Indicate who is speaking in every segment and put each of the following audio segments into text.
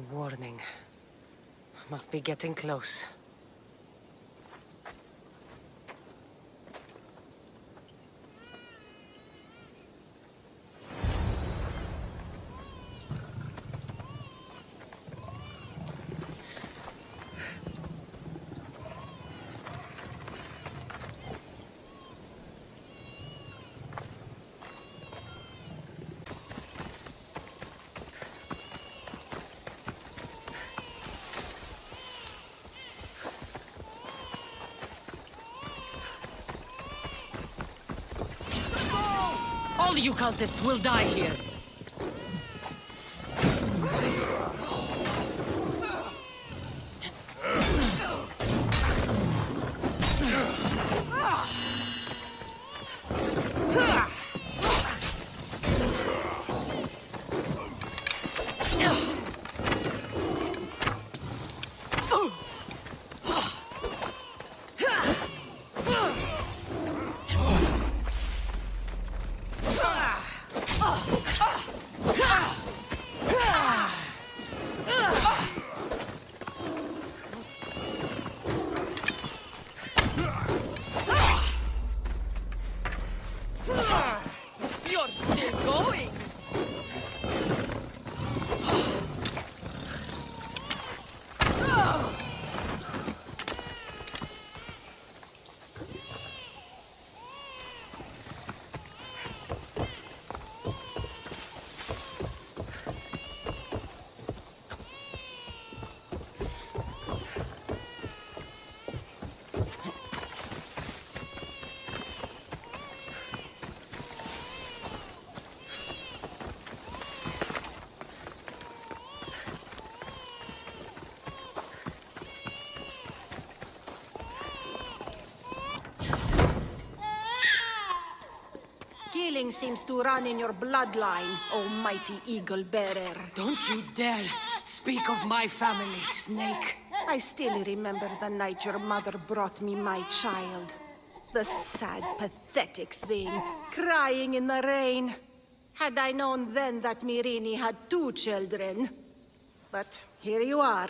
Speaker 1: Warning. Must be getting close. All you cultists will die here!
Speaker 2: You're still going!
Speaker 3: Killing seems to run in your bloodline, oh mighty eagle bearer.
Speaker 1: Don't you dare speak of my family, Snake.
Speaker 3: I still remember the night your mother brought me my child. The sad, pathetic thing, crying in the rain. Had I known then that Myrini had 2 children. But here you are.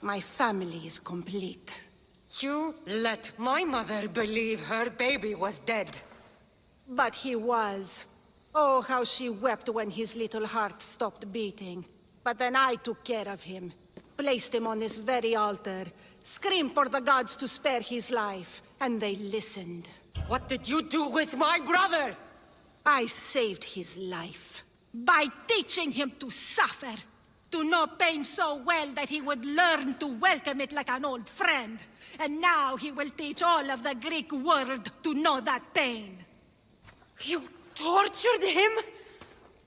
Speaker 3: My family is complete.
Speaker 1: You let my mother believe her baby was dead.
Speaker 3: But he was. Oh, how she wept when his little heart stopped beating. But then I took care of him. Placed him on this very altar. Screamed for the gods to spare his life. And they listened.
Speaker 1: What did you do with my brother?
Speaker 3: I saved his life. By teaching him to suffer. To know pain so well that he would learn to welcome it like an old friend. And now he will teach all of the Greek world to know that pain.
Speaker 1: You tortured him?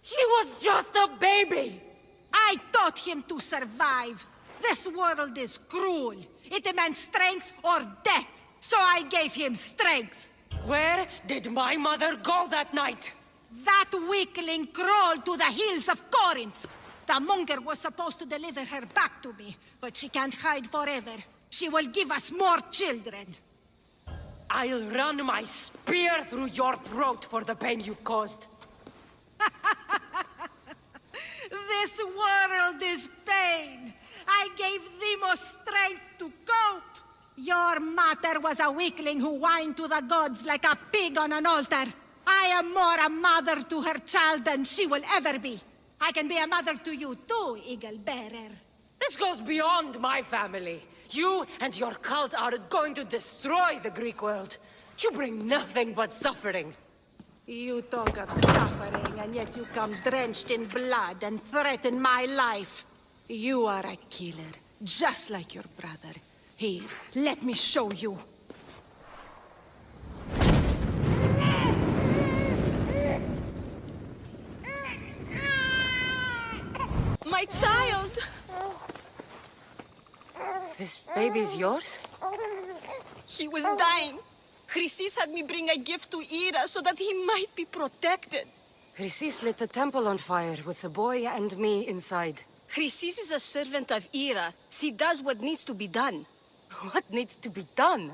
Speaker 1: He was just a baby!
Speaker 3: I taught him to survive. This world is cruel. It demands strength or death. So I gave him strength.
Speaker 1: Where did my mother go that night?
Speaker 3: That weakling crawled to the hills of Corinth. The monger was supposed to deliver her back to me, but she can't hide forever. She will give us more children.
Speaker 1: I'll run my spear through your throat for the pain you've caused.
Speaker 3: This world is pain. I gave Demos strength to cope. Your mother was a weakling who whined to the gods like a pig on an altar. I am more a mother to her child than she will ever be. I can be a mother to you too, Eagle Bearer.
Speaker 1: This goes beyond my family. You and your cult are going to destroy the Greek world. You bring nothing but suffering.
Speaker 3: You talk of suffering, and yet you come drenched in blood and threaten my life. You are a killer, just like your brother. Here, let me show you.
Speaker 2: My child!
Speaker 1: This baby's yours?
Speaker 2: He was dying. Chrysis had me bring a gift to Ira so that he might be protected.
Speaker 1: Chrysis lit the temple on fire with the boy and me inside.
Speaker 2: Chrysis is a servant of Ira. She does what needs to be done.
Speaker 1: What needs to be done?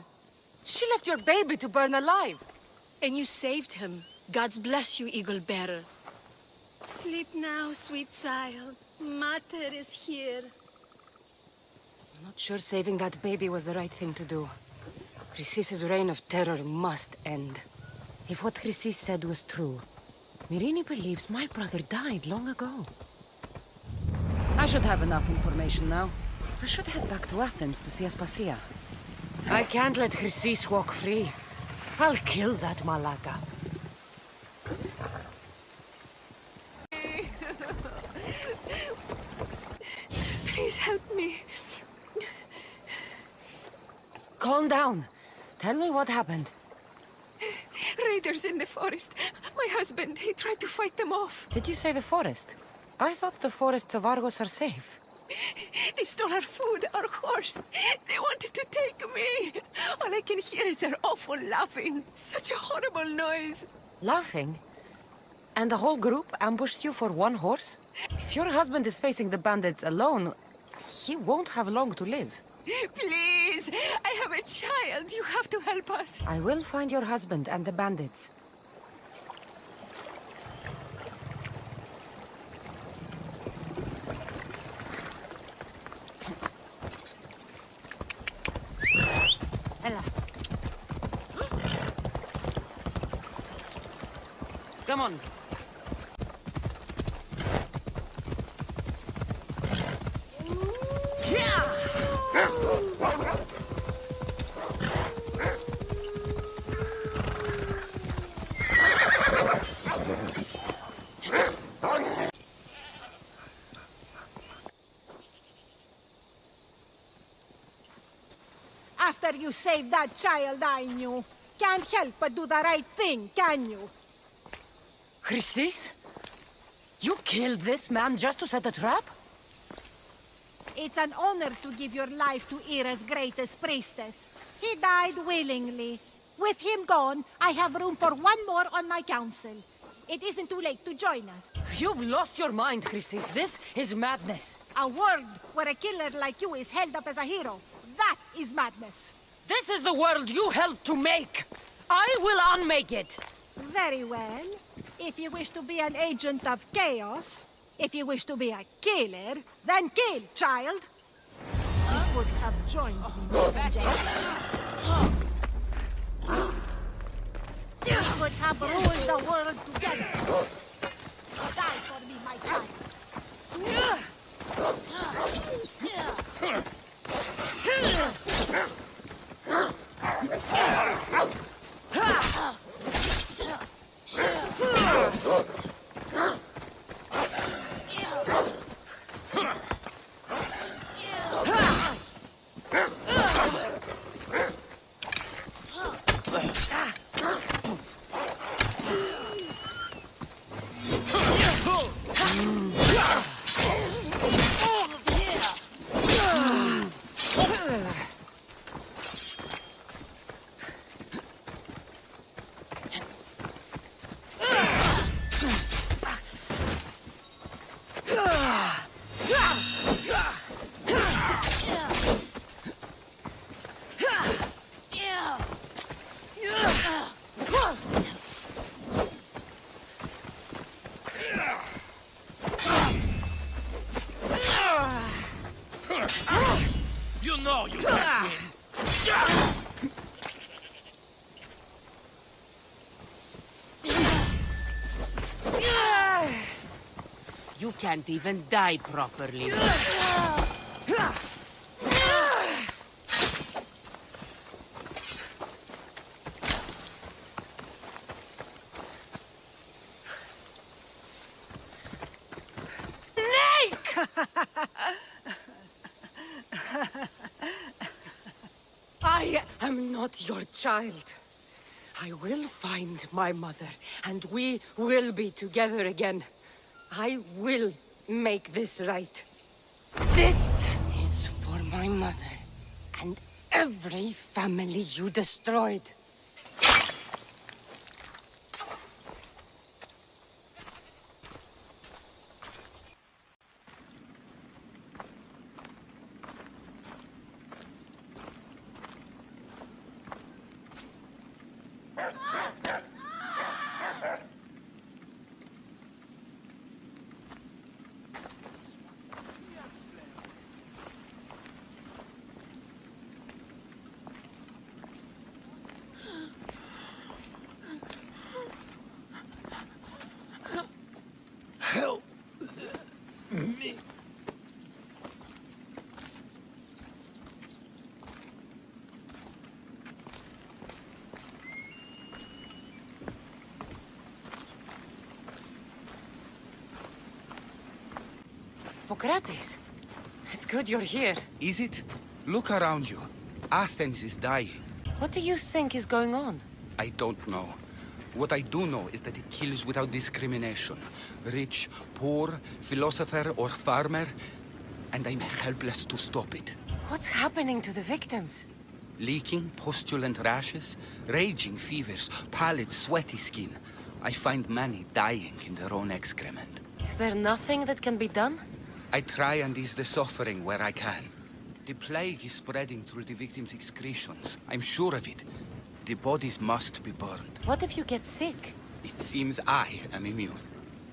Speaker 1: She left your baby to burn alive.
Speaker 2: And you saved him. Gods bless you, Eagle Bearer. Sleep now, sweet child. Mater is here.
Speaker 1: I'm not sure saving that baby was the right thing to do. Chrysis' reign of terror must end. If what Chrysis said was true, Myrrine believes my brother died long ago. I should have enough information now. I should head back to Athens to see Aspasia. I can't let Chrysis walk free. I'll kill that Malaka.
Speaker 2: Please help me.
Speaker 1: Calm down. Tell me what happened.
Speaker 2: Raiders in the forest. My husband, he tried to fight them off.
Speaker 1: Did you say the forest? I thought the forests of Argos are safe.
Speaker 2: They stole our food, our horse. They wanted to take me. All I can hear is their awful laughing. Such a horrible noise.
Speaker 1: Laughing? And the whole group ambushed you for one horse? If your husband is facing the bandits alone, he won't have long to live.
Speaker 2: Please, I have a child. You have to help us.
Speaker 1: I will find your husband and the bandits. Ella. Come on.
Speaker 3: After you saved that child I knew, can't help but do the right thing, can you?
Speaker 1: Chrysis? You killed this man just to set a trap?
Speaker 3: It's an honor to give your life to Ira's greatest priestess. He died willingly. With him gone, I have room for one more on my council. It isn't too late to join us.
Speaker 1: You've lost your mind, Chrysis. This is madness.
Speaker 3: A world where a killer like you is held up as a hero. That is madness.
Speaker 1: This is the world you helped to make. I will unmake it.
Speaker 3: Very well. If you wish to be an agent of chaos, if you wish to be a killer, then kill, child. You would have joined me, messenger. You would have ruled the world together. Die for me, my child.
Speaker 4: You know you can't win.
Speaker 5: You can't even die properly.
Speaker 1: I am not your child. I will find my mother, and we will be together again. I will make this right. This is for my mother, and every family you destroyed. Hippocrates, it's good you're here.
Speaker 6: Is it? Look around you. Athens is dying.
Speaker 1: What do you think is going on?
Speaker 6: I don't know. What I do know is that it kills without discrimination. Rich, poor, philosopher or farmer. And I'm helpless to stop it.
Speaker 1: What's happening to the victims?
Speaker 6: Leaking, postulant rashes, raging fevers, pallid, sweaty skin. I find many dying in their own excrement.
Speaker 1: Is there nothing that can be done?
Speaker 6: I try and ease the suffering where I can. The plague is spreading through the victims' excretions. I'm sure of it. The bodies must be burned.
Speaker 1: What if you get sick?
Speaker 6: It seems I am immune.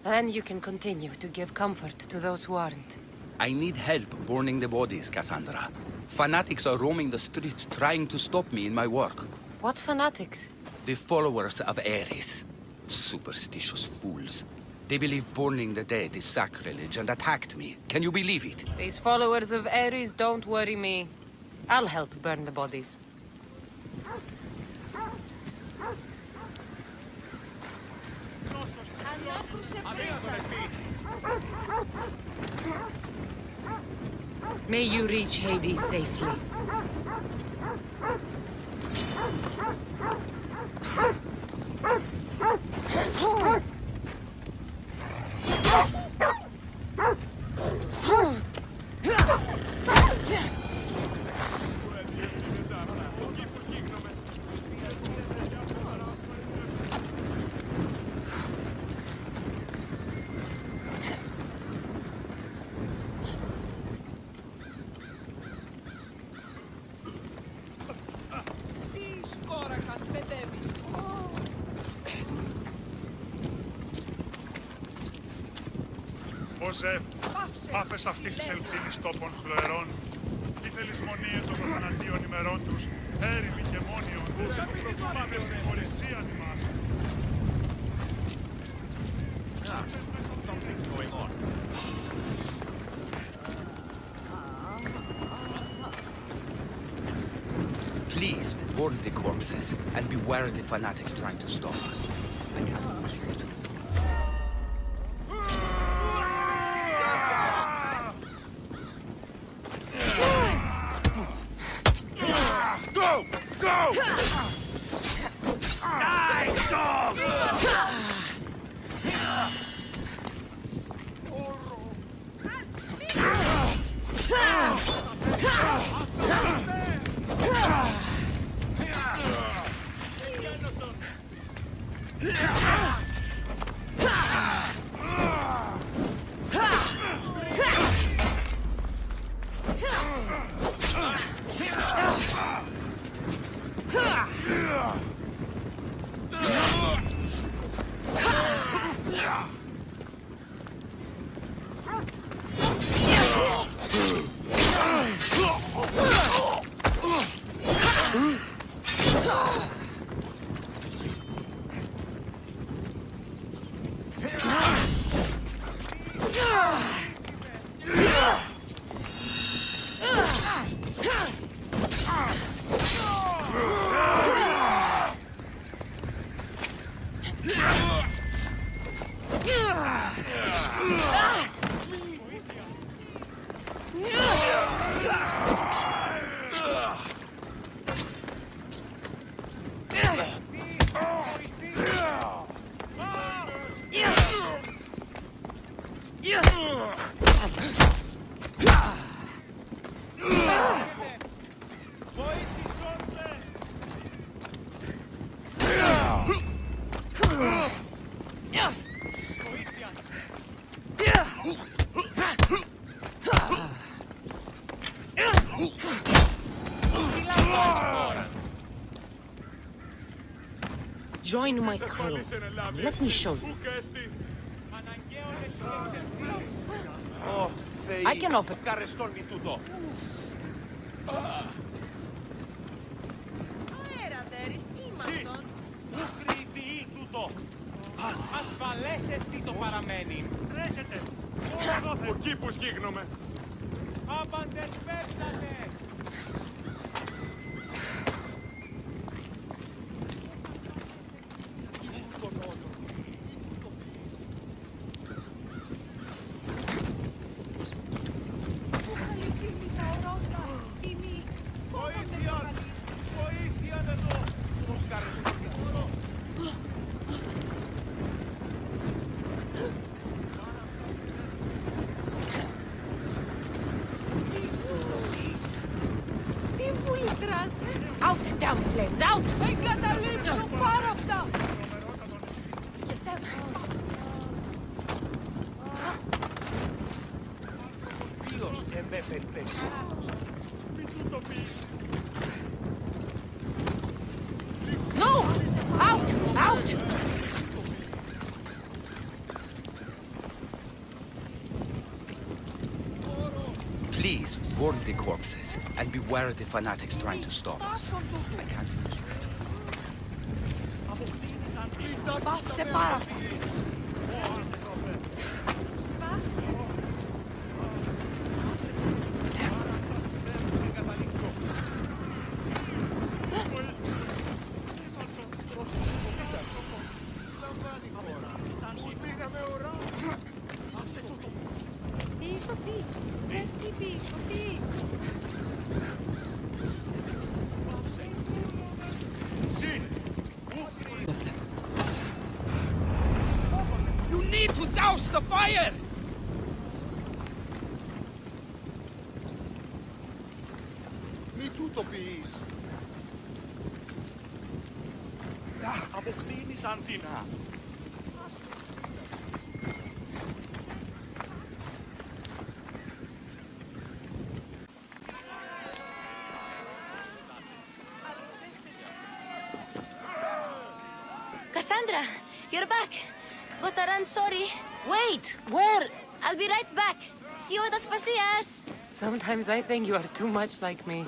Speaker 1: Then you can continue to give comfort to those who aren't.
Speaker 6: I need help burning the bodies, Cassandra. Fanatics are roaming the streets trying to stop me in my work.
Speaker 1: What fanatics?
Speaker 6: The followers of Ares. Superstitious fools. They believe burning the dead is sacrilege and attacked me. Can you believe it?
Speaker 1: These followers of Ares don't worry me. I'll help burn the bodies. May you reach Hades safely.
Speaker 7: Ωζε, άφες αυτής της ελπίνης τόπων φλοερών. Ήθελης μονίες των θανατίων ημερών τους, έρημοι και μόνοι όντες, με συγχωρησίαν ημάς.
Speaker 4: Something's going on.
Speaker 6: Please, burn the corpses, and beware the fanatics trying to stop us. I can't lose you two.
Speaker 1: Join my crew. Let me show you. I can offer.
Speaker 4: Καρεστώνει τούτο. Ουκριτή τούτο. Ασφαλές εστι το παραμένει. Τρέχετε.
Speaker 7: Εκεί που σκύγνομαι.
Speaker 4: Άπαντες πέσατε! Βοήθεια! Βοήθεια εδώ! Τους καρεστούν.
Speaker 2: Τι μου λυτράς,
Speaker 1: Out, damn flames, out!
Speaker 2: εγκαταλείψω πάρα αυτά.
Speaker 4: Ποιος εμέ περιπέσει.
Speaker 7: Μην του το πεις.
Speaker 1: No! Out! Out!
Speaker 6: Please warn the corpses and beware the fanatics trying to stop us. I can't lose you.
Speaker 2: Πάσε πάρα αυτά. Πίσω τι, πέφτει πίσω τι.
Speaker 4: You need to douse the fire!
Speaker 7: Μη του το πεις. Αποκτήνεις αντίνα.
Speaker 8: Cassandra, you're back. Gotaran, sorry.
Speaker 1: Wait! Where?
Speaker 8: I'll be right back. See you at Aspasias.
Speaker 1: Sometimes I think you are too much like me.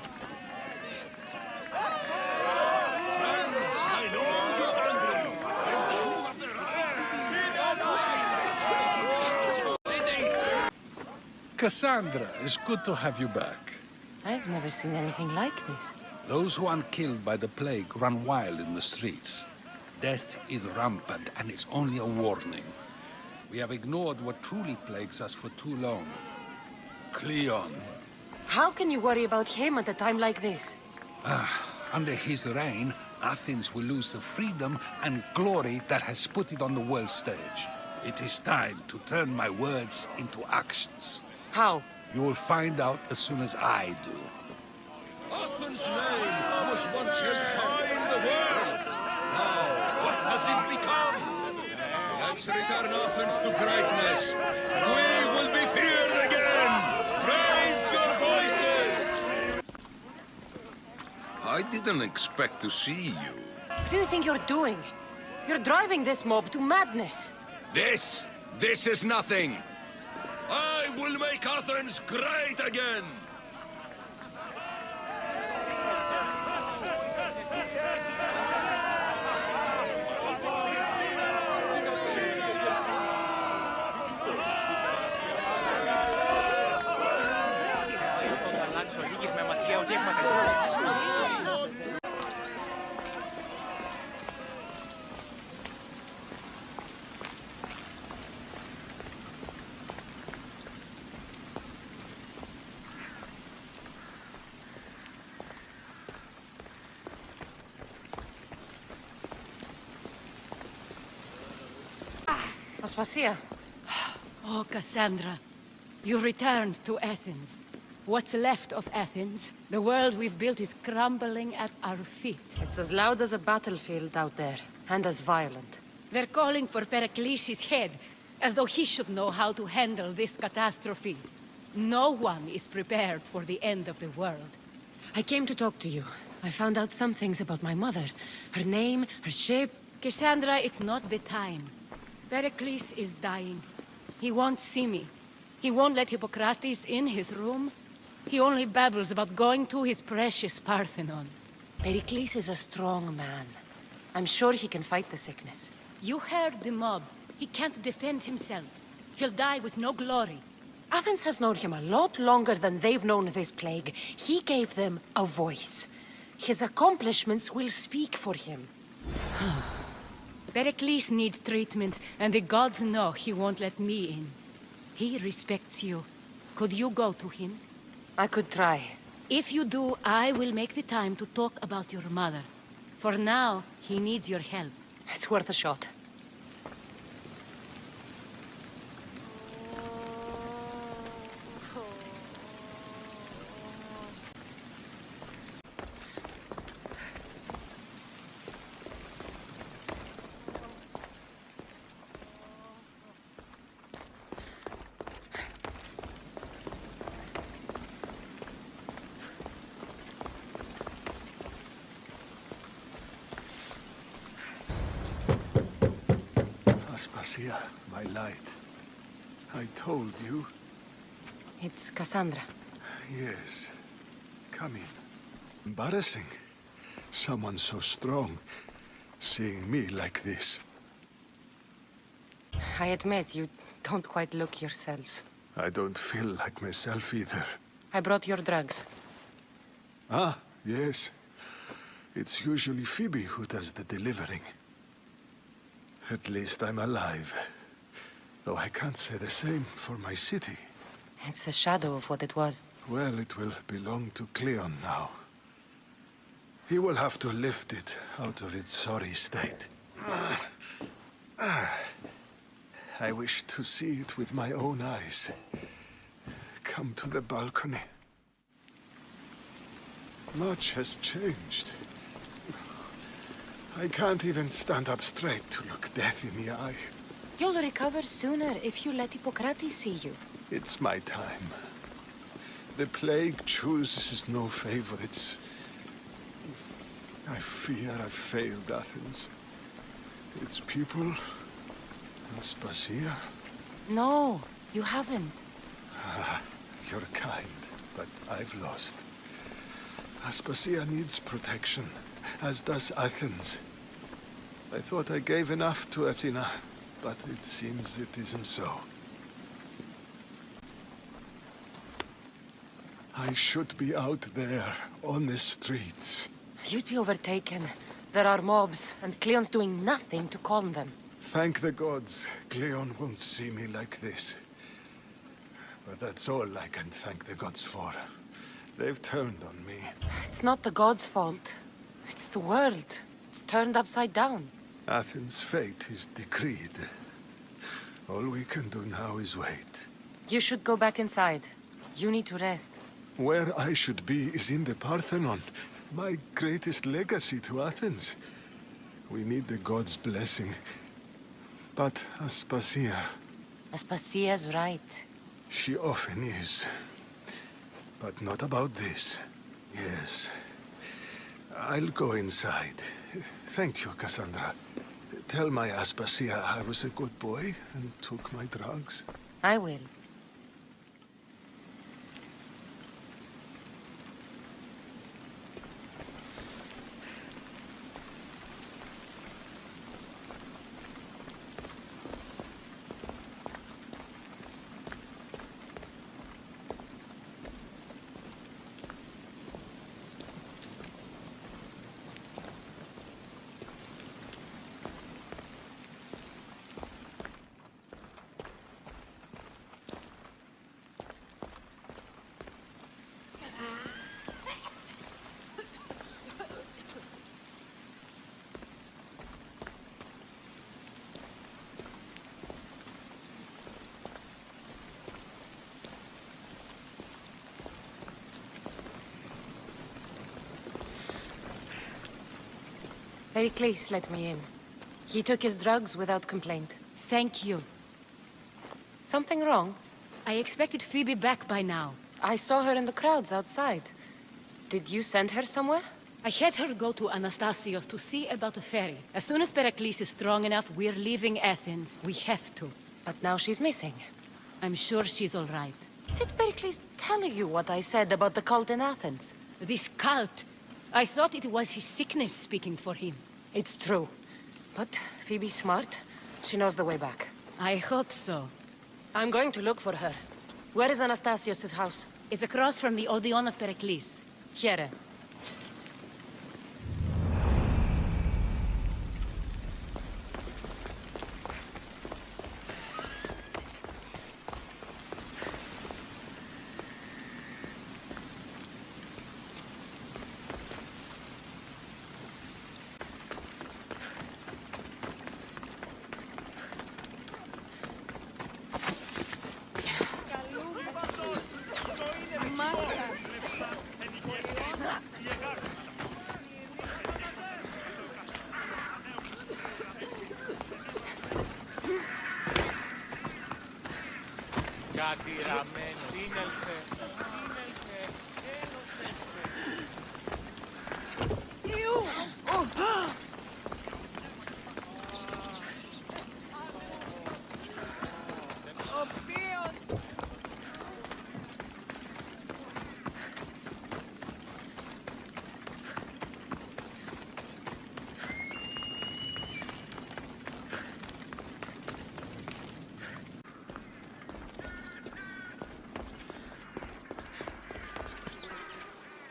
Speaker 9: Cassandra, it's good to have you back.
Speaker 1: I've never seen anything like this.
Speaker 9: Those who aren't killed by the plague run wild in the streets. Death is rampant, and it's only a warning. We have ignored what truly plagues us for too long. Cleon.
Speaker 1: How can you worry about him at a time like this?
Speaker 9: Under his reign, Athens will lose the freedom and glory that has put it on the world stage. It is time to turn my words into actions.
Speaker 1: How?
Speaker 9: You will find out as soon as I do.
Speaker 4: Athens' name was once held high in the world. Now, what has it become? Let's return Athens to greatness. We will be feared again. Raise your voices.
Speaker 10: I didn't expect to see you.
Speaker 1: What do you think you're doing? You're driving this mob to madness.
Speaker 10: This is nothing. I will make Athens great again.
Speaker 1: Aspasia.
Speaker 5: Oh, Cassandra, you returned to Athens. What's left of Athens? The world we've built is crumbling at our feet.
Speaker 1: It's as loud as a battlefield out there, and as violent.
Speaker 5: They're calling for Pericles' head, as though he should know how to handle this catastrophe. No one is prepared for the end of the world.
Speaker 1: I came to talk to you. I found out some things about my mother. Her name, her shape.
Speaker 5: Cassandra, it's not the time. Pericles is dying. He won't see me. He won't let Hippocrates in his room. He only babbles about going to his precious Parthenon.
Speaker 1: Pericles is a strong man. I'm sure he can fight the sickness.
Speaker 5: You heard the mob. He can't defend himself. He'll die with no glory.
Speaker 1: Athens has known him a lot longer than they've known this plague. He gave them a voice. His accomplishments will speak for him.
Speaker 5: Pericles needs treatment, and the gods know he won't let me in. He respects you. Could you go to him?
Speaker 1: I could try.
Speaker 5: If you do, I will make the time to talk about your mother. For now, he needs your help.
Speaker 1: It's worth a shot.
Speaker 11: Aspasia, my light. I told you.
Speaker 1: It's Cassandra.
Speaker 11: Yes. Come in. Embarrassing. Someone so strong, seeing me like this.
Speaker 1: I admit, you don't quite look yourself.
Speaker 11: I don't feel like myself either.
Speaker 1: I brought your drugs.
Speaker 11: Ah, yes. It's usually Phoebe who does the delivering. At least I'm alive. Though I can't say the same for my city.
Speaker 1: It's a shadow of what it was.
Speaker 11: Well, it will belong to Cleon now. He will have to lift it out of its sorry state. I wish to see it with my own eyes. Come to the balcony. Much has changed. I can't even stand up straight to look death in the eye.
Speaker 1: You'll recover sooner if you let Hippocrates see you.
Speaker 11: It's my time. The plague chooses no favorites. I fear I've failed Athens. Its people, Aspasia.
Speaker 1: No, you haven't.
Speaker 11: You're kind, but I've lost. Aspasia needs protection, as does Athens. I thought I gave enough to Athena, but it seems it isn't so. I should be out there, on the streets.
Speaker 1: You'd be overtaken. There are mobs, and Cleon's doing nothing to calm them.
Speaker 11: Thank the gods, Cleon won't see me like this. But that's all I can thank the gods for. They've turned on me.
Speaker 1: It's not the gods' fault. It's the world. It's turned upside down.
Speaker 11: Athens' fate is decreed. All we can do now is wait.
Speaker 1: You should go back inside. You need to rest.
Speaker 11: Where I should be is in the Parthenon, my greatest legacy to Athens. We need the gods' blessing. But Aspasia...
Speaker 1: Aspasia's right.
Speaker 11: She often is. But not about this. Yes. I'll go inside. Thank you, Cassandra. Tell my Aspasia I was a good boy and took my drugs.
Speaker 1: I will. Pericles let me in. He took his drugs without complaint.
Speaker 5: Thank you.
Speaker 1: Something wrong?
Speaker 5: I expected Phoebe back by now.
Speaker 1: I saw her in the crowds outside. Did you send her somewhere?
Speaker 5: I had her go to Anastasios to see about a ferry. As soon as Pericles is strong enough, we're leaving Athens. We have to.
Speaker 1: But now she's missing.
Speaker 5: I'm sure she's all right.
Speaker 1: Did Pericles tell you what I said about the cult in Athens?
Speaker 5: This cult... I thought it was his sickness speaking for him.
Speaker 1: It's true. But Phoebe's smart. She knows the way back.
Speaker 5: I hope so.
Speaker 1: I'm going to look for her. Where is Anastasios' house?
Speaker 5: It's across from the Odeon of Pericles.
Speaker 1: Here.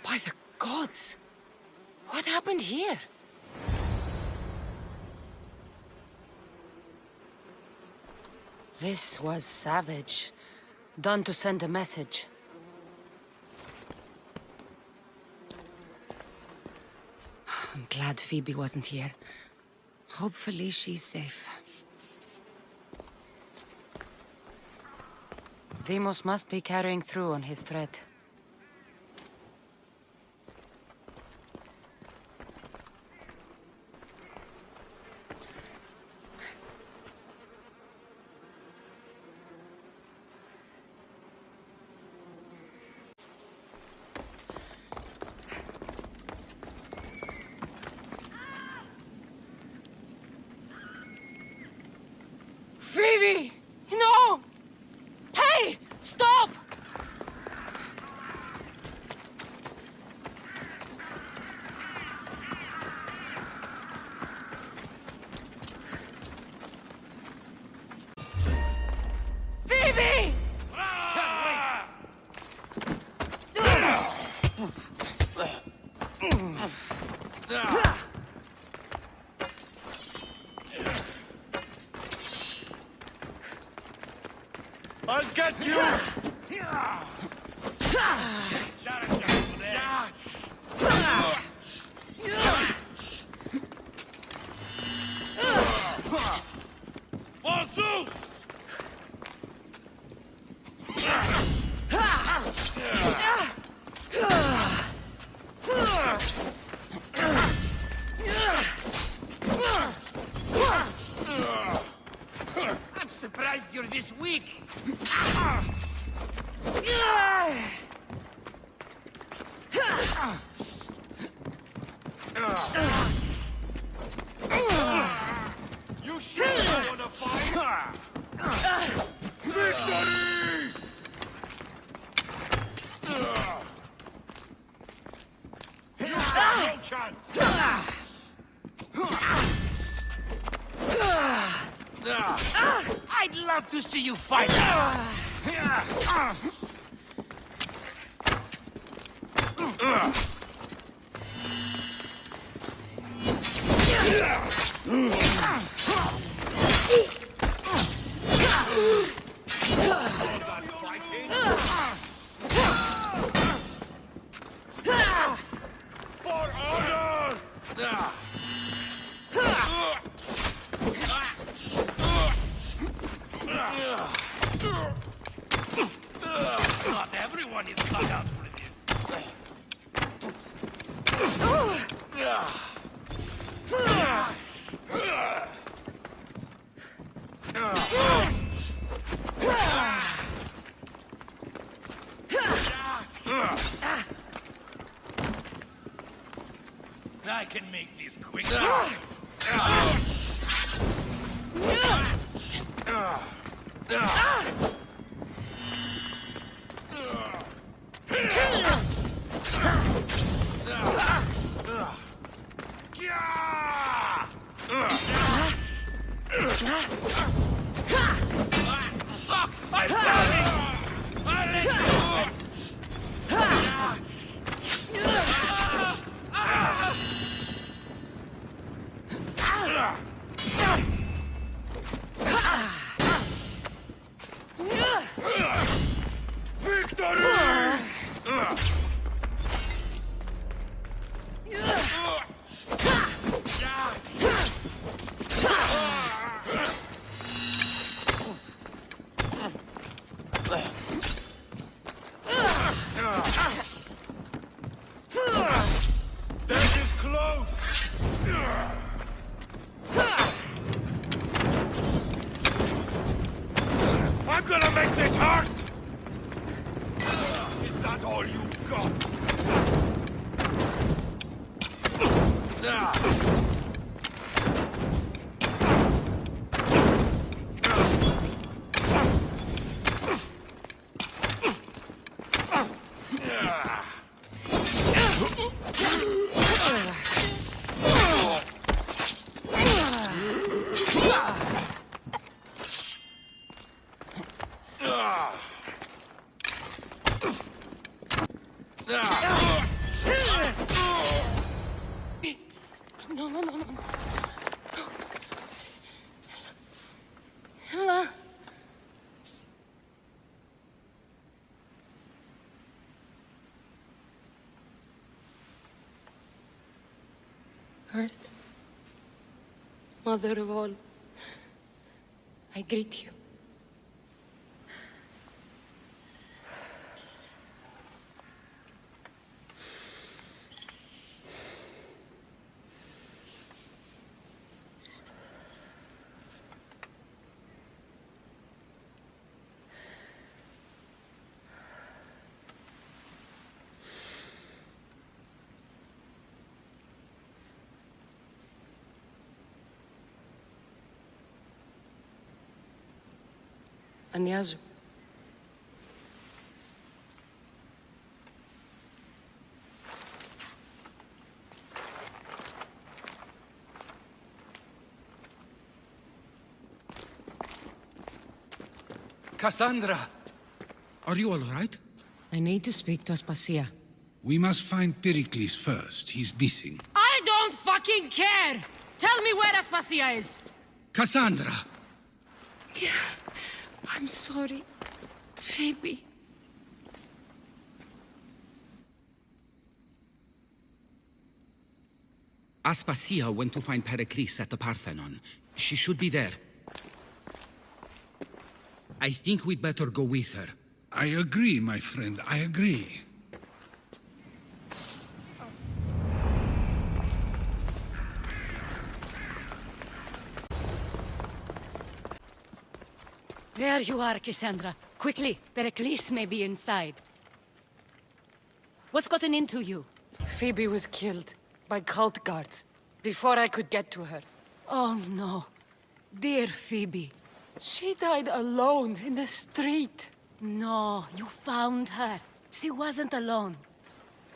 Speaker 1: By the gods! What happened here? This was savage. Done to send a message. I'm glad Phoebe wasn't here. Hopefully she's safe. Deimos must be carrying through on his threat. Phoebe! No! Hey! Stop! Phoebe!
Speaker 4: I'll get you! For Zeus!
Speaker 12: I'm surprised you're this weak.
Speaker 4: You sure you wanna fight? Victory! You have no chance!
Speaker 12: I'd love to see you fight.
Speaker 4: For honor!
Speaker 12: Not everyone is cut out for this. I can make this quick. Fuck! I
Speaker 9: that all you've got?
Speaker 1: No, no, no, no. Ella. Earth, Mother of all, I greet you. Ανιάζω.
Speaker 6: Cassandra! Are you all right?
Speaker 1: I need to speak to Aspasia.
Speaker 9: We must find Pericles first. He's missing.
Speaker 1: I don't fucking care! Tell me where Aspasia is!
Speaker 6: Cassandra!
Speaker 1: I'm sorry, Phoebe.
Speaker 6: Aspasia went to find Pericles at the Parthenon. She should be there. I think we'd better go with her.
Speaker 9: I agree, my friend. I agree.
Speaker 5: There you are, Cassandra. Quickly, Pericles may be inside. What's gotten into you?
Speaker 1: Phoebe was killed by cult guards before I could get to her.
Speaker 5: Oh, no. Dear Phoebe.
Speaker 1: She died alone in the street.
Speaker 5: No, you found her. She wasn't alone.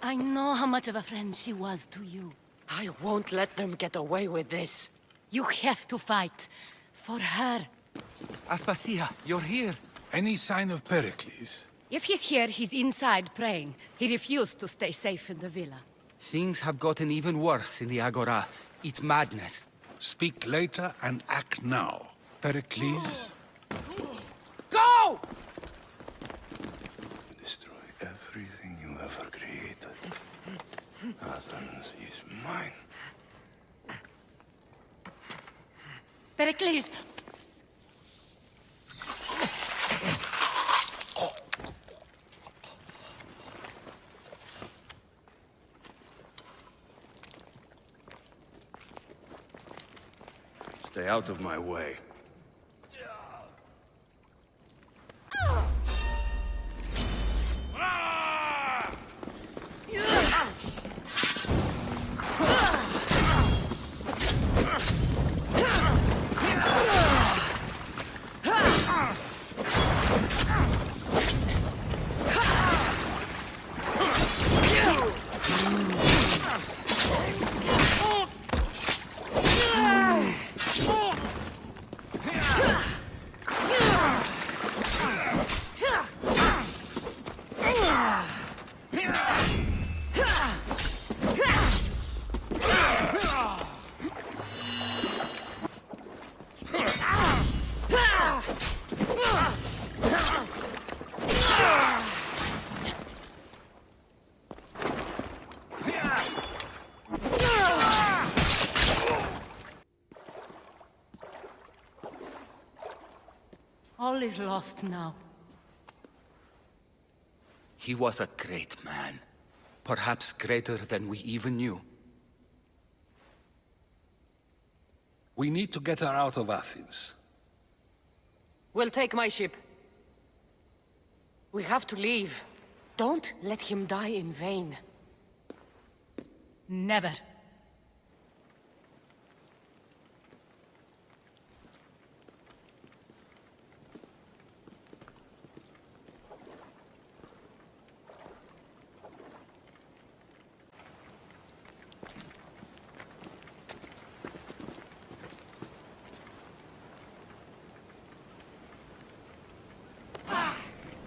Speaker 5: I know how much of a friend she was to you.
Speaker 1: I won't let them get away with this.
Speaker 5: You have to fight. For her.
Speaker 6: Aspasia, you're here.
Speaker 9: Any sign of Pericles?
Speaker 5: If he's here, he's inside praying. He refused to stay safe in the villa.
Speaker 6: Things have gotten even worse in the Agora. It's madness.
Speaker 9: Speak later and act now. Pericles?
Speaker 1: Go!
Speaker 11: Destroy everything you ever created. Athens is mine.
Speaker 5: Pericles!
Speaker 11: Stay out of my way.
Speaker 5: All is lost now.
Speaker 6: He was a great man. Perhaps greater than we even knew.
Speaker 9: We need to get her out of Athens.
Speaker 1: We'll take my ship. We have to leave. Don't let him die in vain.
Speaker 5: Never.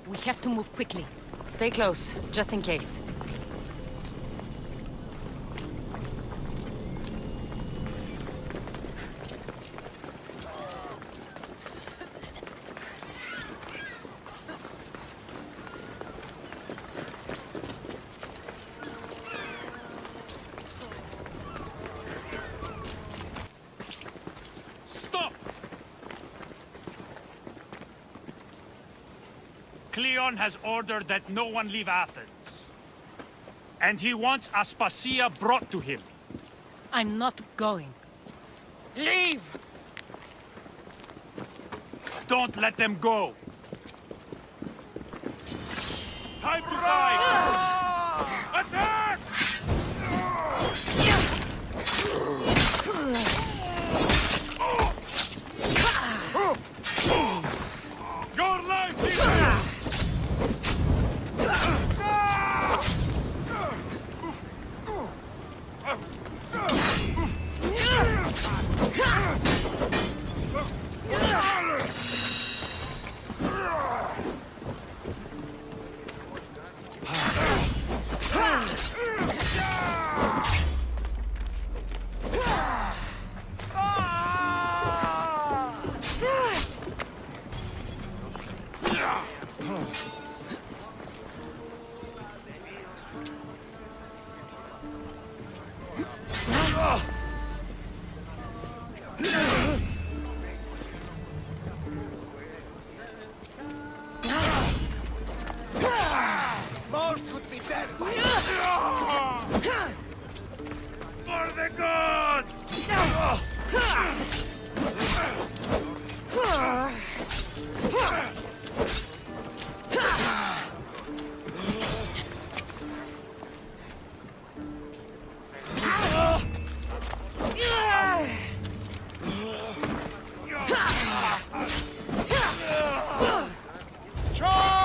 Speaker 5: We have to move quickly.
Speaker 1: Stay close, just in case.
Speaker 12: Stop! Cleon has ordered that no one leave Athens. And he wants Aspasia brought to him.
Speaker 5: I'm not going.
Speaker 1: Leave!
Speaker 12: Don't let them go! Time to fight! Attack! Your life is
Speaker 10: Most would be dead by
Speaker 12: For the gods! Charge!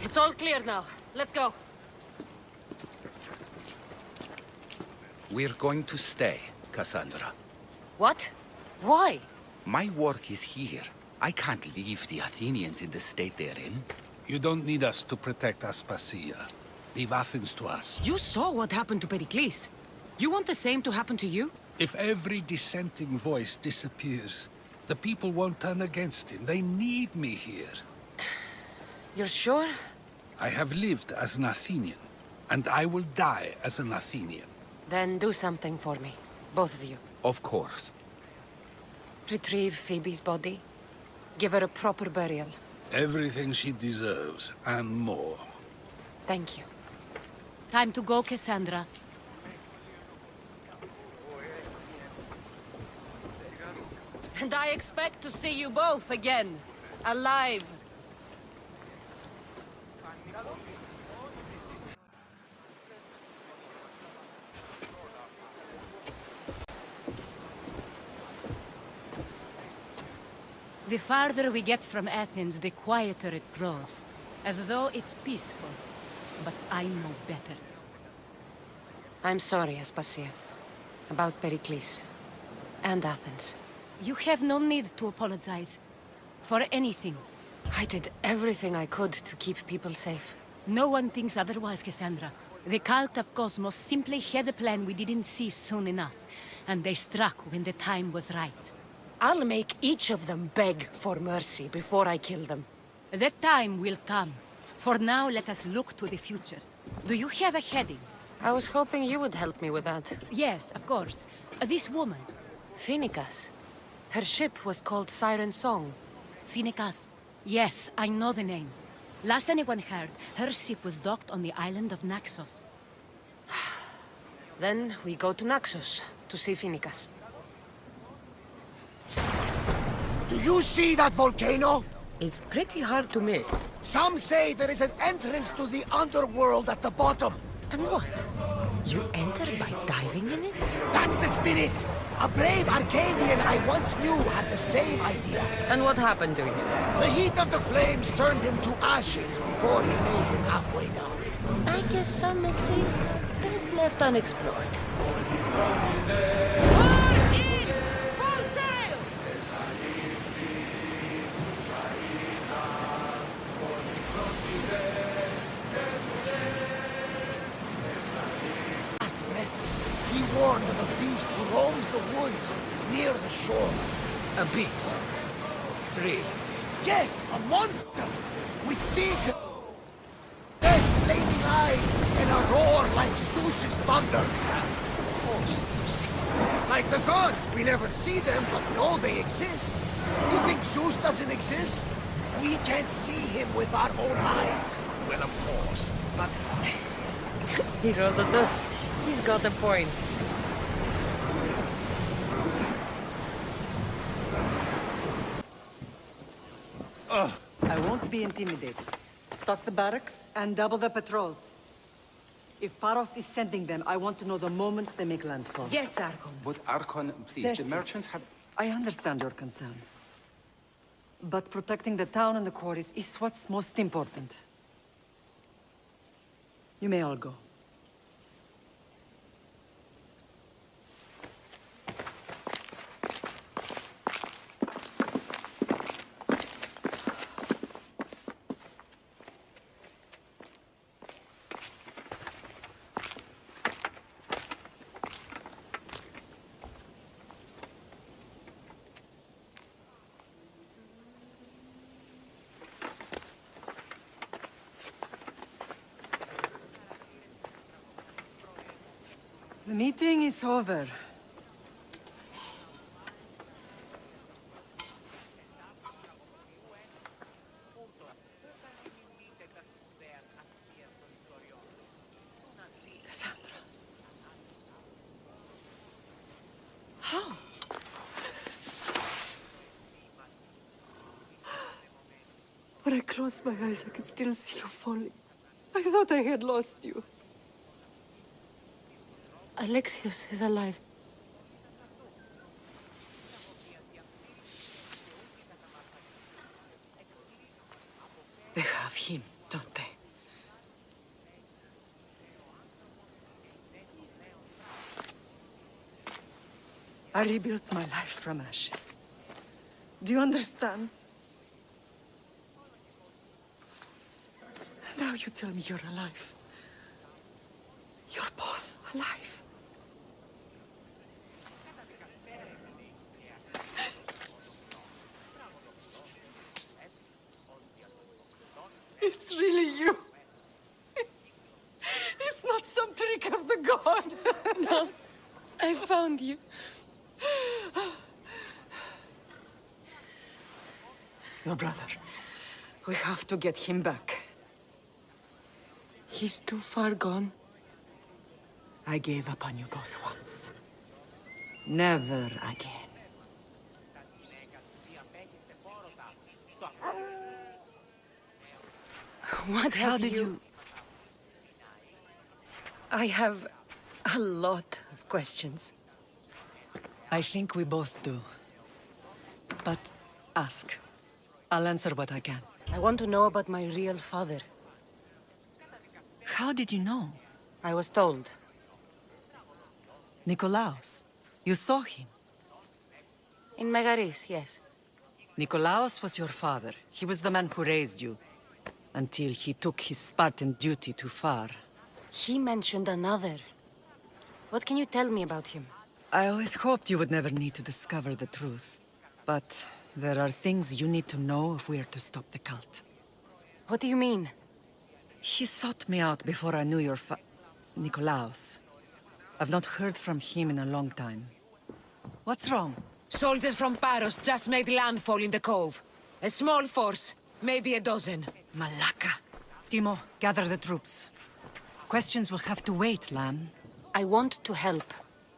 Speaker 1: It's all clear now. Let's go.
Speaker 6: We're going to stay, Cassandra.
Speaker 1: What? Why?
Speaker 6: My work is here. I can't leave the Athenians in the state they're in.
Speaker 9: You don't need us to protect Aspasia. Leave Athens to us.
Speaker 1: You saw what happened to Pericles. You want the same to happen to you?
Speaker 9: If every dissenting voice disappears, the people won't turn against him. They need me here.
Speaker 1: You're sure?
Speaker 9: I have lived as an Athenian, and I will die as an Athenian.
Speaker 1: Then do something for me. Both of you.
Speaker 6: Of course.
Speaker 1: Retrieve Phoebe's body. Give her a proper burial.
Speaker 9: Everything she deserves, and more.
Speaker 1: Thank you.
Speaker 5: Time to go, Cassandra.
Speaker 1: And I expect to see you both again. Alive.
Speaker 5: The farther we get from Athens, the quieter it grows. As though it's peaceful. But I know better.
Speaker 1: I'm sorry, Aspasia. About Pericles. And Athens.
Speaker 5: You have no need to apologize. For anything.
Speaker 1: I did everything I could to keep people safe.
Speaker 5: No one thinks otherwise, Cassandra. The cult of Cosmos simply had a plan we didn't see soon enough. And they struck when the time was right.
Speaker 1: I'll make each of them beg for mercy before I kill them.
Speaker 5: That time will come. For now, let us look to the future. Do you have a heading?
Speaker 1: I was hoping you would help me with that.
Speaker 5: Yes, of course. This woman.
Speaker 1: Phoenicas. Her ship was called Siren Song.
Speaker 5: Finicas. Yes, I know the name. Last anyone heard, her ship was docked on the island of Naxos.
Speaker 1: Then we go to Naxos to see Finicas.
Speaker 13: Do you see that volcano?
Speaker 1: It's pretty hard to miss.
Speaker 13: Some say there is an entrance to the underworld at the bottom.
Speaker 1: And what? You enter by diving in it?
Speaker 13: That's the spirit! A brave Arcadian I once knew had the same idea.
Speaker 1: And what happened to him?
Speaker 13: The heat of the flames turned him to ashes before he made it halfway down.
Speaker 1: I guess some mysteries are best left unexplored.
Speaker 13: He warned of a beast who roams the woods near the shore.
Speaker 14: A beast? Really?
Speaker 13: Yes, a monster! With big, red flaming eyes and a roar like Zeus's thunder. Of course, you see. Like the gods, we never see them, but know they exist. You think Zeus doesn't exist? We can't see him with our own eyes.
Speaker 14: Well, of course, but...
Speaker 1: Herodotus, he's got a point.
Speaker 15: I won't be intimidated. Stock the barracks and double the patrols. If Paros is sending them, I want to know the moment they make landfall.
Speaker 1: Yes, Archon.
Speaker 6: But Archon, please,
Speaker 15: Xerxes,
Speaker 6: the merchants have...
Speaker 15: I understand your concerns. But protecting the town and the quarries is what's most important. You may all go. The meeting is over. Cassandra. How? When I closed my eyes, I could still see you falling. I thought I had lost you.
Speaker 1: Alexios is alive.
Speaker 15: They have him, don't they? I rebuilt my life from ashes. Do you understand? Now you tell me you're alive. You're both alive. It's really you. It's not some trick of the gods.
Speaker 1: No, I found you.
Speaker 15: Your brother. We have to get him back.
Speaker 1: He's too far gone.
Speaker 15: I gave up on you both once. Never again.
Speaker 1: What have
Speaker 15: How did you...
Speaker 1: I have a lot of questions.
Speaker 15: I think we both do. But ask. I'll answer what I can.
Speaker 1: I want to know about my real father.
Speaker 15: How did you know?
Speaker 1: I was told.
Speaker 15: Nikolaos. You saw him.
Speaker 1: In Megaris, yes.
Speaker 15: Nikolaos was your father. He was the man who raised you. Until he took his Spartan duty too far.
Speaker 1: He mentioned another. What can you tell me about him?
Speaker 15: I always hoped you would never need to discover the truth. But there are things you need to know if we are to stop the cult.
Speaker 1: What do you mean?
Speaker 15: He sought me out before I knew your Nikolaos. I've not heard from him in a long time. What's wrong?
Speaker 2: Soldiers from Paros just made landfall in the cove.
Speaker 1: A small force, maybe a dozen.
Speaker 15: Malaka. Timo, gather the troops. Questions will have to wait, Lamb.
Speaker 1: I want to help.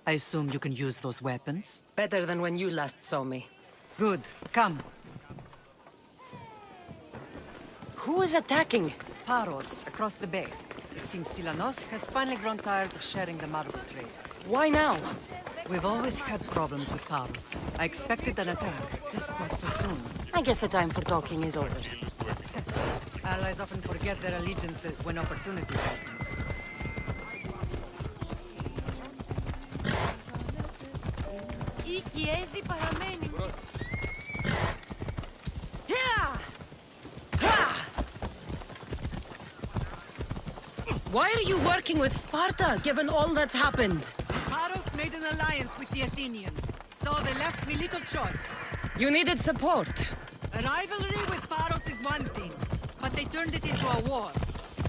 Speaker 15: I assume you can use those weapons?
Speaker 1: Better than when you last saw me.
Speaker 15: Good. Come.
Speaker 1: Who is attacking?
Speaker 15: Paros, across the bay. It seems Silanos has finally grown tired of sharing the marble trade.
Speaker 1: Why now?
Speaker 15: We've always had problems with Paros. I expected an attack, just not so soon.
Speaker 1: I guess the time for talking is over.
Speaker 15: Allies often forget their allegiances when opportunity happens.
Speaker 1: Why are you working with Sparta, given all that's happened?
Speaker 15: Paros made an alliance with the Athenians, so they left me little choice.
Speaker 1: You needed support.
Speaker 15: A rivalry with Paros is one thing, but they turned it into a war.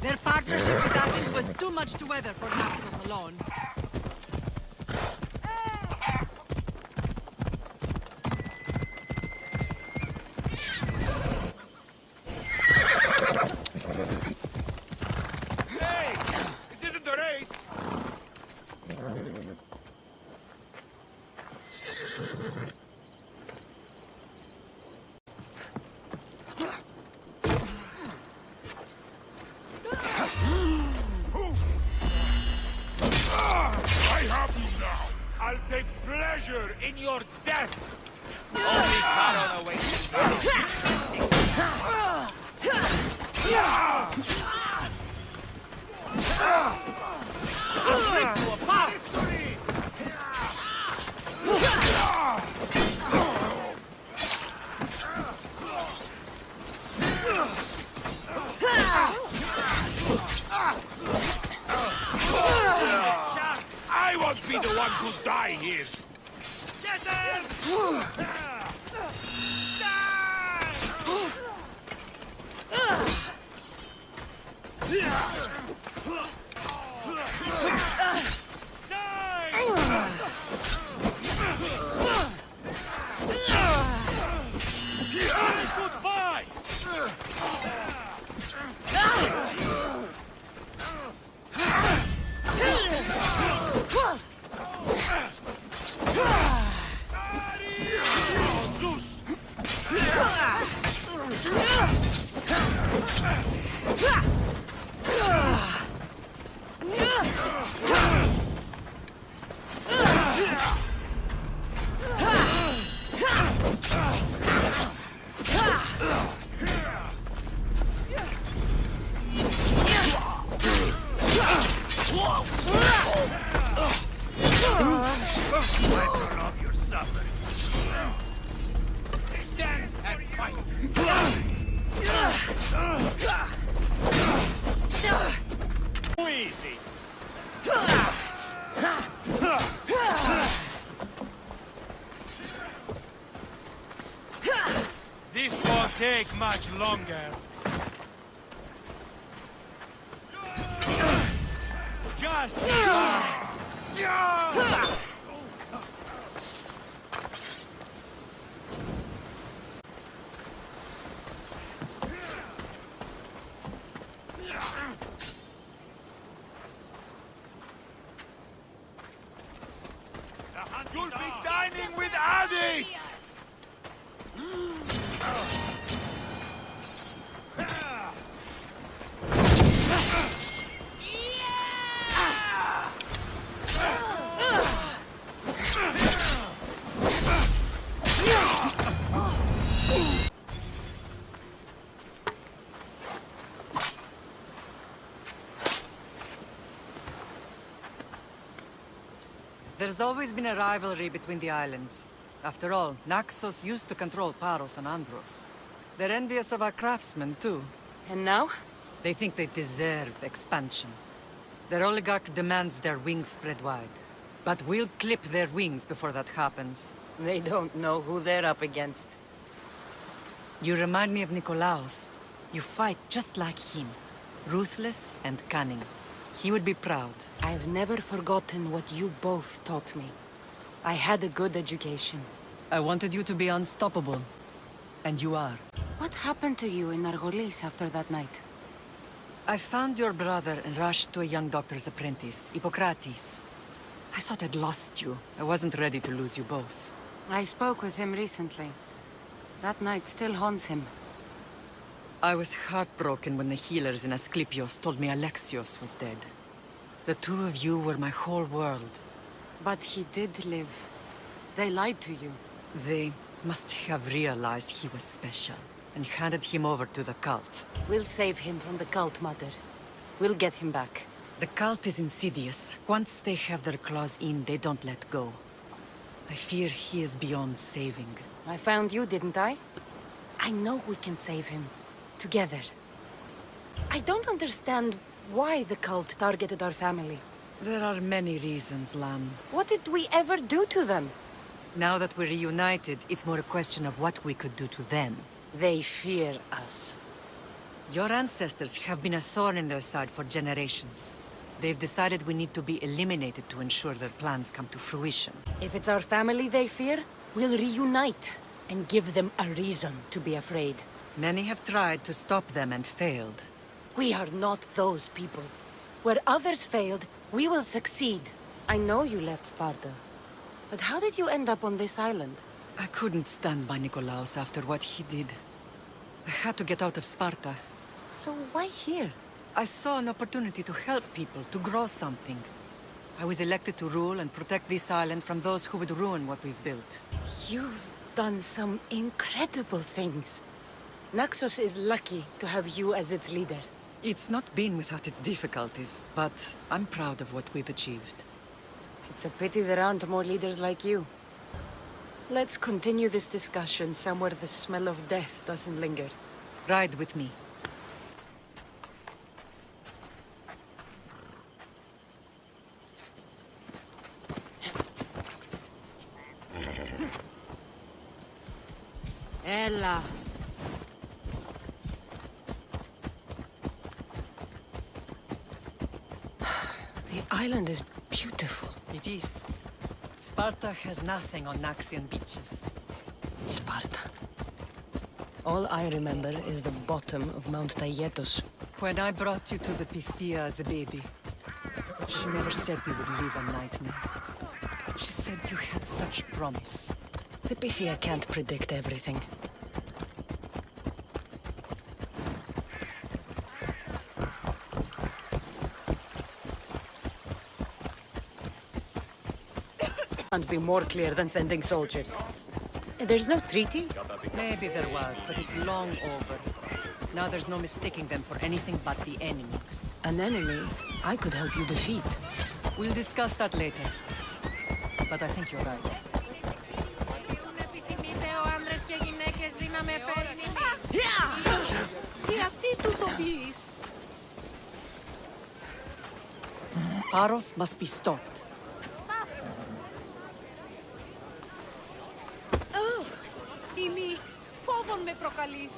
Speaker 15: Their partnership with Athens was too much to weather for Naxos alone.
Speaker 12: I'll take pleasure in your death! Only Pharaoh awaits I'll rip you apart! I won't be the one to die here! Get them! Goodbye! Weapon of your suffering. Stand and fight. Easy. This won't take much longer. Just you'll be dining with Odyssey!
Speaker 15: There's always been a rivalry between the islands. After all, Naxos used to control Paros and Andros. They're envious of our craftsmen, too.
Speaker 1: And now?
Speaker 15: They think they deserve expansion. Their oligarch demands their wings spread wide. But we'll clip their wings before that happens.
Speaker 1: They don't know who they're up against.
Speaker 15: You remind me of Nikolaos. You fight just like him. Ruthless and cunning. He would be proud.
Speaker 1: I've never forgotten what you both taught me. I had a good education.
Speaker 15: I wanted you to be unstoppable. And you are.
Speaker 1: What happened to you in Argolis after that night?
Speaker 15: I found your brother and rushed to a young doctor's apprentice, Hippocrates. I thought I'd lost you. I wasn't ready to lose you both.
Speaker 1: I spoke with him recently. That night still haunts him.
Speaker 15: I was heartbroken when the healers in Asclepios told me Alexios was dead. The two of you were my whole world.
Speaker 1: But he did live. They lied to you.
Speaker 15: They must have realized he was special and handed him over to the cult.
Speaker 1: We'll save him from the cult, Mother. We'll get him back.
Speaker 15: The cult is insidious. Once they have their claws in, they don't let go. I fear he is beyond saving.
Speaker 1: I found you, didn't I? I know we can save him. Together. I don't understand why the cult targeted our family.
Speaker 15: There are many reasons, Lamb.
Speaker 1: What did we ever do to them?
Speaker 15: Now that we're reunited, it's more a question of what we could do to them.
Speaker 1: They fear us.
Speaker 15: Your ancestors have been a thorn in their side for generations. They've decided we need to be eliminated to ensure their plans come to fruition.
Speaker 1: If it's our family they fear, we'll reunite and give them a reason to be afraid.
Speaker 15: Many have tried to stop them and failed.
Speaker 1: We are not those people. Where others failed, we will succeed. I know you left Sparta. But how did you end up on this island?
Speaker 15: I couldn't stand by Nikolaos after what he did. I had to get out of Sparta.
Speaker 1: So why here?
Speaker 15: I saw an opportunity to help people, to grow something. I was elected to rule and protect this island from those who would ruin what we've built.
Speaker 1: You've done some incredible things. Naxos is lucky to have you as its leader.
Speaker 15: It's not been without its difficulties, but I'm proud of what we've achieved.
Speaker 1: It's a pity there aren't more leaders like you. Let's continue this discussion somewhere the smell of death doesn't linger.
Speaker 15: Ride with me.
Speaker 1: Ella. The island is beautiful.
Speaker 15: It is. Sparta has nothing on Naxian beaches.
Speaker 1: Sparta. All I remember is the bottom of Mount Taygetos.
Speaker 15: When I brought you to the Pythia as a baby, she never said we would live a nightmare. She said you had such promise.
Speaker 1: The Pythia can't predict everything. Can't be more clear than sending soldiers. There's no treaty?
Speaker 15: Maybe there was, but it's long over. Now there's no mistaking them for anything but the enemy.
Speaker 1: An enemy I could help you defeat.
Speaker 15: We'll discuss that later. But I think you're right. Paros must be stopped.
Speaker 2: Ήμι, φόβον με προκαλείς.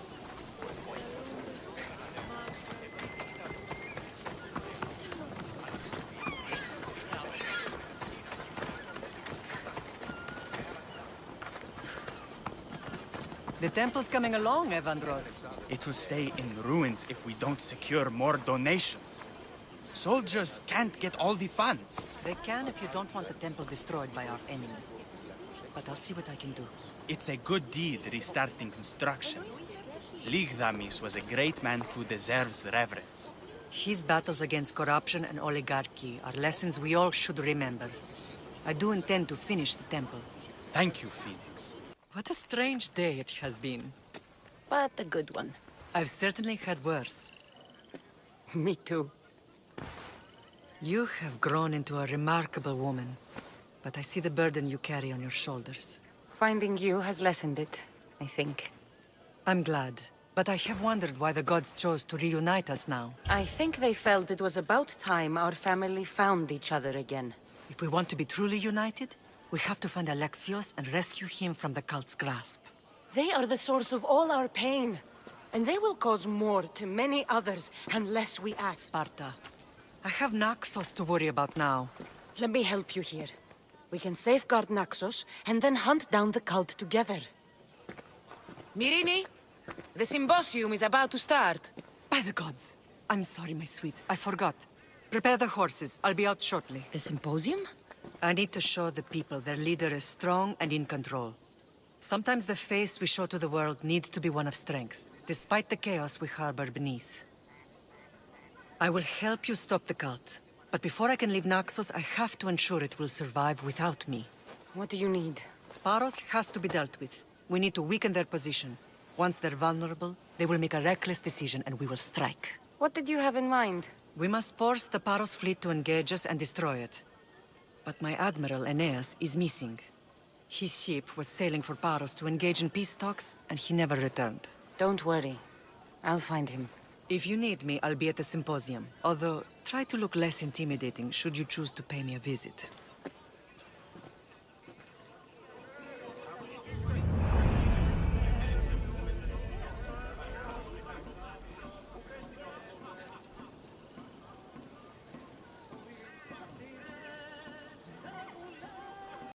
Speaker 15: The temple's coming along, Evandros.
Speaker 16: It will stay in ruins if we don't secure more donations. Soldiers can't get all the funds.
Speaker 15: They can if you don't want the temple destroyed by our enemy. But I'll see what I can do.
Speaker 16: It's a good deed restarting construction. Ligdamis was a great man who deserves reverence.
Speaker 15: His battles against corruption and oligarchy are lessons we all should remember. I do intend to finish the temple.
Speaker 16: Thank you, Phoenix.
Speaker 15: What a strange day it has been.
Speaker 1: But a good one.
Speaker 15: I've certainly had worse.
Speaker 1: Me too.
Speaker 15: You have grown into a remarkable woman. But I see the burden you carry on your shoulders.
Speaker 1: Finding you has lessened it, I think.
Speaker 15: I'm glad. But I have wondered why the gods chose to reunite us now.
Speaker 1: I think they felt it was about time our family found each other again.
Speaker 15: If we want to be truly united, we have to find Alexios and rescue him from the cult's grasp.
Speaker 1: They are the source of all our pain. And they will cause more to many others unless we act.
Speaker 15: Sparta, I have Naxos to worry about now.
Speaker 1: Let me help you here. We can safeguard Naxos and then hunt down the cult together. Myrini, The symposium is about to start.
Speaker 15: By the gods. I'm sorry, my sweet. I forgot. Prepare the horses. I'll be out shortly.
Speaker 1: The symposium?
Speaker 15: I need to show the people their leader is strong and in control. Sometimes the face we show to the world needs to be one of strength, despite the chaos we harbor beneath. I will help you stop the cult. But before I can leave Naxos, I have to ensure it will survive without me.
Speaker 1: What do you need?
Speaker 15: Paros has to be dealt with. We need to weaken their position. Once they're vulnerable, they will make a reckless decision and we will strike.
Speaker 1: What did you have in mind?
Speaker 15: We must force the Paros fleet to engage us and destroy it. But my admiral, Aeneas, is missing. His ship was sailing for Paros to engage in peace talks, and he never returned.
Speaker 1: Don't worry. I'll find him.
Speaker 15: If you need me, I'll be at the symposium. Although, try to look less intimidating should you choose to pay me a visit.